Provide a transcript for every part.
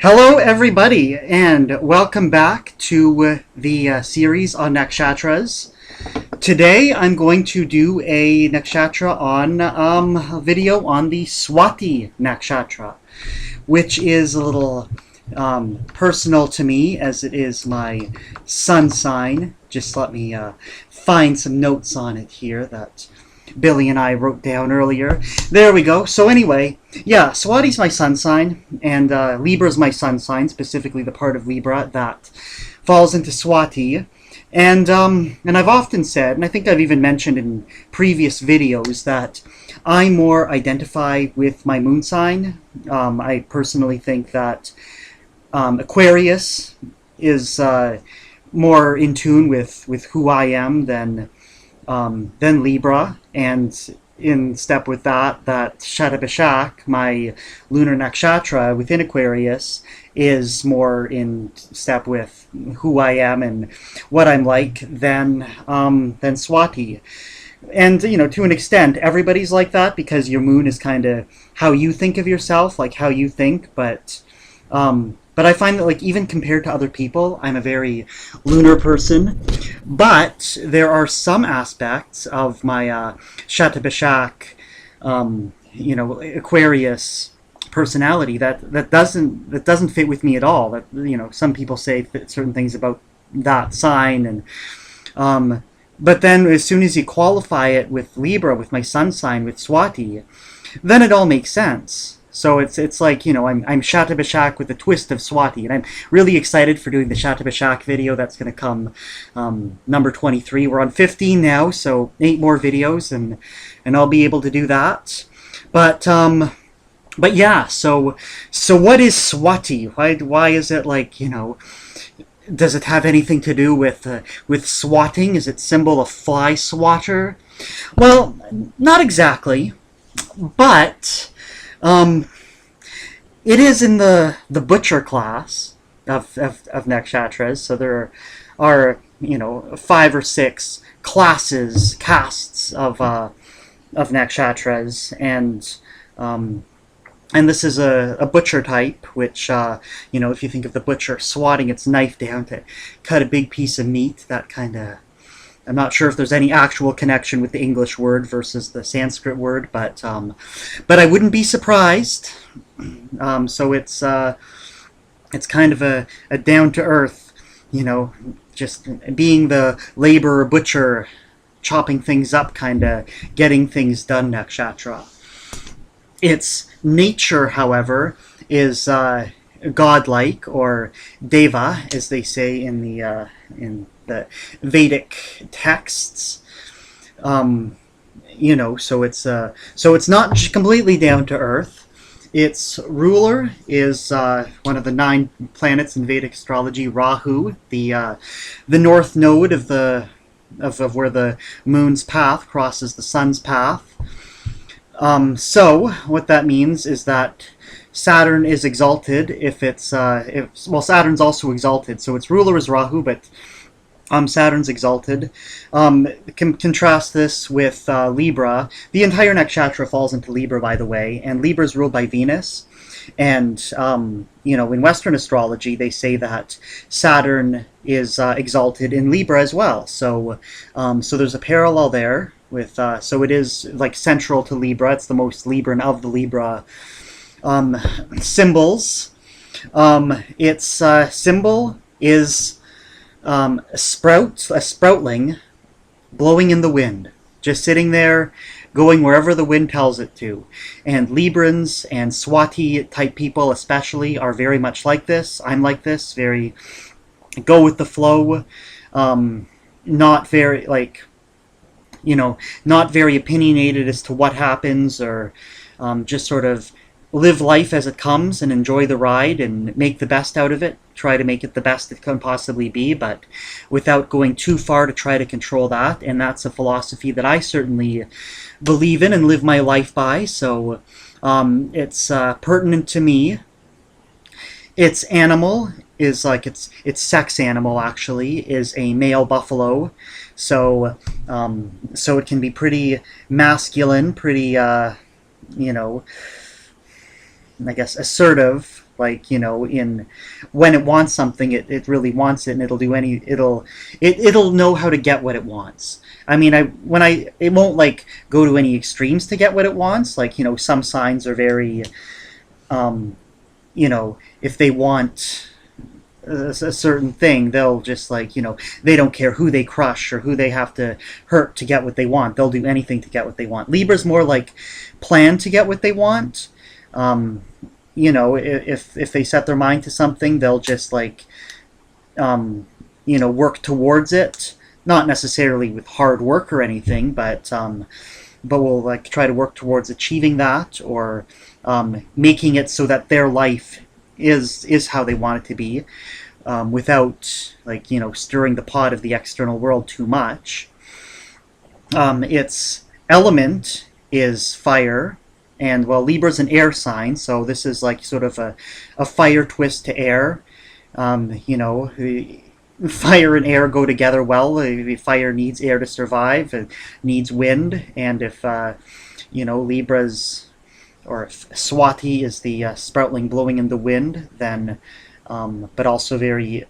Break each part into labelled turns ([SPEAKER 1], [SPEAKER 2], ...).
[SPEAKER 1] Hello, everybody, and welcome back to the series on nakshatras. Today, I'm going to do a nakshatra on a video on the Swati Nakshatra, which is a little personal to me, as it is my sun sign. Just let me find some notes on it here that Billy and I wrote down earlier. There we go. So anyway, yeah, Swati's my sun sign, and Libra's my sun sign, specifically the part of Libra that falls into Swati. And I've often said, and I think I've even mentioned in previous videos, that I more identify with my moon sign. I personally think that Aquarius is more in tune with who I am than Libra, and in step with that Shatabishak, my lunar nakshatra within Aquarius, is more in step with who I am and what I'm like than Swati. And, you know, to an extent, everybody's like that because your moon is kind of how you think of yourself, like how you think, but I find that, like, even compared to other people, I'm a very lunar person. But there are some aspects of my Shatabishak, Aquarius personality that doesn't fit with me at all. That, you know, some people say certain things about that sign, and but then as soon as you qualify it with Libra, with my sun sign, with Swati, then it all makes sense. So it's like, you know, I'm Shatabishak with a twist of Swati, and I'm really excited for doing the Shatabishak video that's going to come, number 23. We're on 15 now, so 8 more videos, and I'll be able to do that. But yeah, so what is Swati? Why is it, like, you know, does it have anything to do with swatting? Is it symbol of fly swatter? Well, not exactly, but it is in the butcher class of nakshatras. So there are, you know, 5 or 6 castes of nakshatras, and this is a butcher type, which, you know, if you think of the butcher swatting its knife down to cut a big piece of meat, that kind of, I'm not sure if there's any actual connection with the English word versus the Sanskrit word, but I wouldn't be surprised. So it's kind of a down-to-earth, you know, just being the laborer, butcher, chopping things up, kind of getting things done nakshatra. Its nature, however, is godlike, or deva, as they say in the Vedic texts. You know, so it's not completely down to earth. Its ruler is one of the 9 planets in Vedic astrology, Rahu, the north node of where the moon's path crosses the sun's path. So what that means is that Saturn is exalted if Saturn's also exalted, so its ruler is Rahu, but Saturn's exalted. Contrast this with Libra. The entire nakshatra falls into Libra, by the way, and Libra is ruled by Venus. And, you know, in Western astrology, they say that Saturn is exalted in Libra as well. So there's a parallel there with, so it is, like, central to Libra. It's the most Libran of the Libra symbols. Its symbol is a sproutling blowing in the wind, just sitting there, going wherever the wind tells it to. And Librans and Swati type people especially are very much like this. I'm like this, very go with the flow, not very, like, you know, not very opinionated as to what happens, or just sort of live life as it comes and enjoy the ride and make the best out of it. Try to make it the best it can possibly be, but without going too far to try to control that. And that's a philosophy that I certainly believe in and live my life by. So it's pertinent to me. Its animal is, like, its sex animal actually is a male buffalo. So it can be pretty masculine, pretty you know, I guess, assertive, like, in when it wants something, it really wants it, and it'll know how to get what it wants. I mean, it won't like go to any extremes to get what it wants. Like, some signs are very, um, if they want a certain thing, they'll just like, they don't care who they crush or who they have to hurt to get what they want. They'll do anything to get what they want. Libra's more like plan to get what they want. Um, if they set their mind to something, they'll just like, work towards it. Not necessarily with hard work or anything, but we'll like try to work towards achieving that, or making it so that their life is how they want it to be, without like stirring the pot of the external world too much. Its element is fire, and well, Libra's an air sign, so this is like sort of a fire twist to air. Fire and air go together well. Fire needs air to survive. It needs wind, and if Libra's, or if Swati is the sproutling blowing in the wind, then, but also very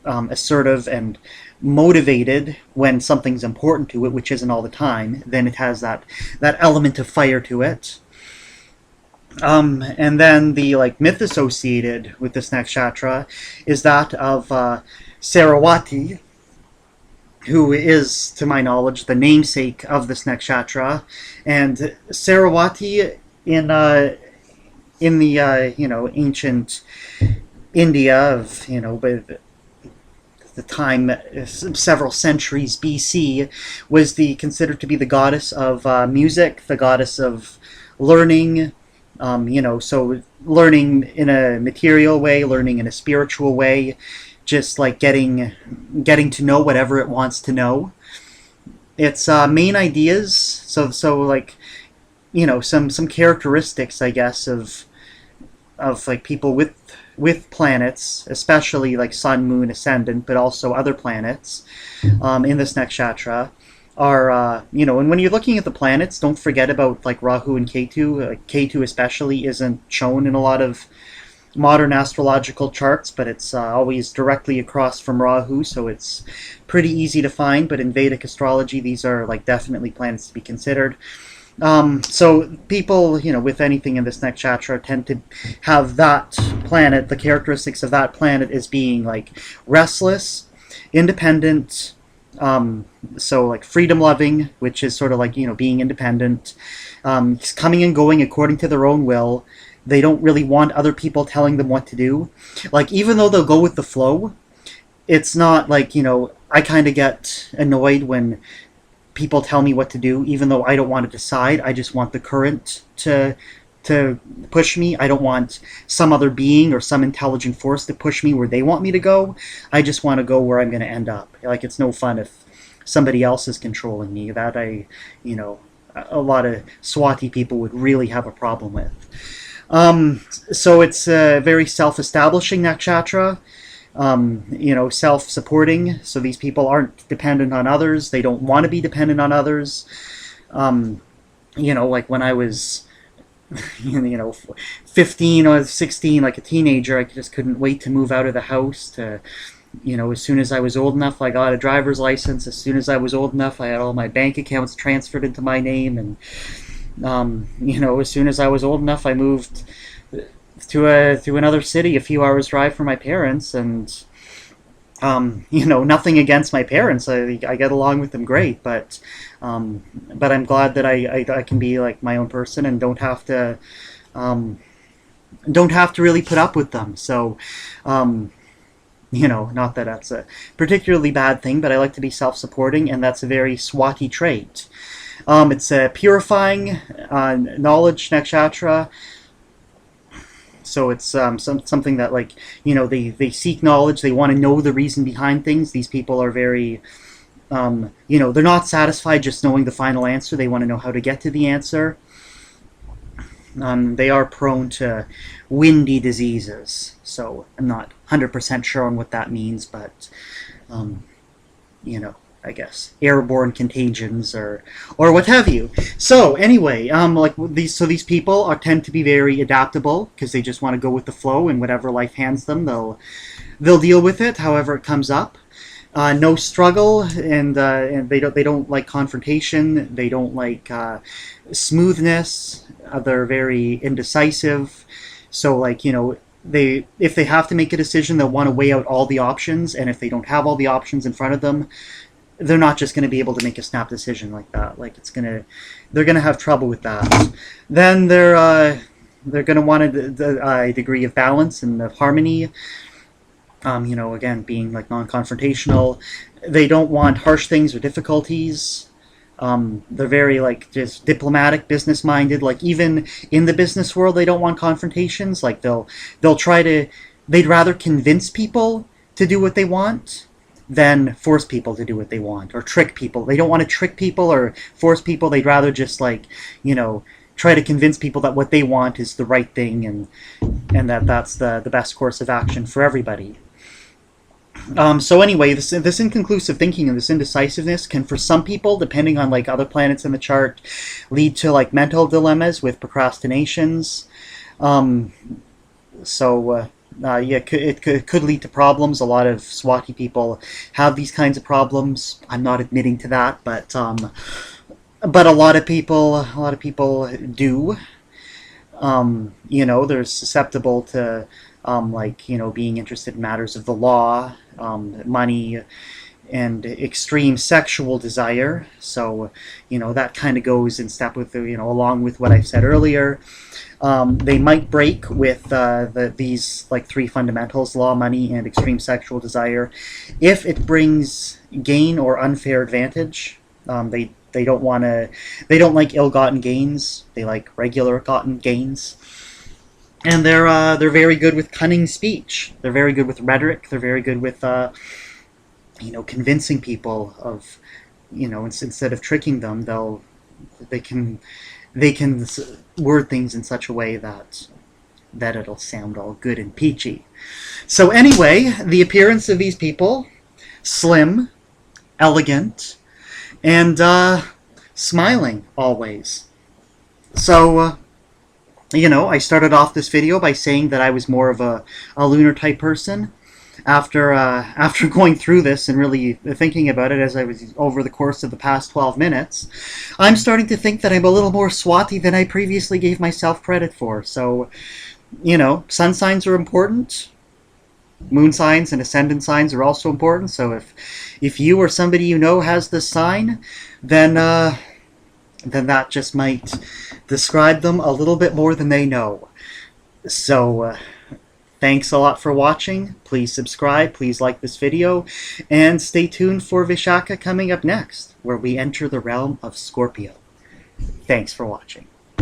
[SPEAKER 1] assertive and motivated when something's important to it, which isn't all the time, then it has that element of fire to it. And then the like myth associated with this nakshatra is that of Sarawati, who is, to my knowledge, the namesake of this nakshatra. And Sarawati in the ancient India of the time, several centuries BC, was considered to be the goddess of music, the goddess of learning. So learning in a material way, learning in a spiritual way, just like getting to know whatever it wants to know. Its main ideas, so like, some characteristics, I guess, of like people with planets, especially like sun, moon, ascendant, but also other planets, in this nakshatra, are, and when you're looking at the planets, don't forget about like Rahu and Ketu. Ketu especially isn't shown in a lot of modern astrological charts, but it's always directly across from Rahu, so it's pretty easy to find. But in Vedic astrology, these are like definitely planets to be considered. So people, with anything in this nakshatra tend to have that planet, the characteristics of that planet as being like restless, independent, so like freedom loving, which is sort of like, being independent, coming and going according to their own will. They don't really want other people telling them what to do. Like, even though they'll go with the flow, it's not like, I kind of get annoyed when people tell me what to do, even though I don't want to decide. I just want the current to push me. I don't want some other being or some intelligent force to push me where they want me to go. I just want to go where I'm going to end up. Like, it's no fun if somebody else is controlling me. That a lot of Swati people would really have a problem with. So it's a very self-establishing nakshatra, self-supporting. So these people aren't dependent on others. They don't want to be dependent on others. Like when I was 15 or 16, like a teenager, I just couldn't wait to move out of the house. To, as soon as I was old enough, I got a driver's license. As soon as I was old enough, I had all my bank accounts transferred into my name. And, as soon as I was old enough, I moved to another city, a few hours drive from my parents. And, nothing against my parents. I get along with them great, but I'm glad that I can be like my own person and don't have to really put up with them. So, not that that's a particularly bad thing, but I like to be self-supporting, and that's a very Swati trait. It's a purifying knowledge nakshatra. So it's something that, like, they seek knowledge. They want to know the reason behind things. These people are very, they're not satisfied just knowing the final answer. They want to know how to get to the answer. They are prone to windy diseases. So I'm not 100% sure on what that means, but, I guess, airborne contagions or what have you. So anyway, like these people tend to be very adaptable because they just want to go with the flow, and whatever life hands them, they'll deal with it however it comes up. No struggle, and they don't like confrontation. They don't like smoothness. They're very indecisive. So like, you know, if they have to make a decision, they'll want to weigh out all the options, and if they don't have all the options in front of them, they're not just going to be able to make a snap decision like that. Like they're gonna have trouble with that. Then they're going to want a degree of balance and of harmony. You know, again, being like non-confrontational. They don't want harsh things or difficulties. They're very like just diplomatic, business-minded. Like even in the business world, they don't want confrontations. Like they'd rather convince people to do what they want than force people to do what they want, or trick people. They don't want to trick people or force people. They'd rather just, like, you know, try to convince people that what they want is the right thing, and that's the best course of action for everybody. So anyway, this inconclusive thinking and this indecisiveness can, for some people, depending on like other planets in the chart, lead to like mental dilemmas with procrastinations. Yeah, it could lead to problems. A lot of Swati people have these kinds of problems. I'm not admitting to that, but a lot of people do. You know, they're susceptible to like, you know, being interested in matters of the law, money, and extreme sexual desire. So, you know, that kind of goes in step with, you know, along with what I said earlier. They might break with these like three fundamentals: law, money, and extreme sexual desire, if it brings gain or unfair advantage. They don't like ill-gotten gains. They like regular gotten gains. And they're very good with cunning speech. They're very good with rhetoric. They're very good with you know, convincing people of, you know, instead of tricking them, they can word things in such a way that it'll sound all good and peachy. So anyway, the appearance of these people: slim, elegant, and smiling always. So you know, I started off this video by saying that I was more of a lunar type person. After going through this and really thinking about it as I was over the course of the past 12 minutes, I'm starting to think that I'm a little more Swati than I previously gave myself credit for. So, you know, sun signs are important. Moon signs and ascendant signs are also important. So if you or somebody you know has this sign, then that just might describe them a little bit more than they know. So, thanks a lot for watching. Please subscribe, please like this video, and stay tuned for Vishaka coming up next, where we enter the realm of Scorpio. Thanks for watching.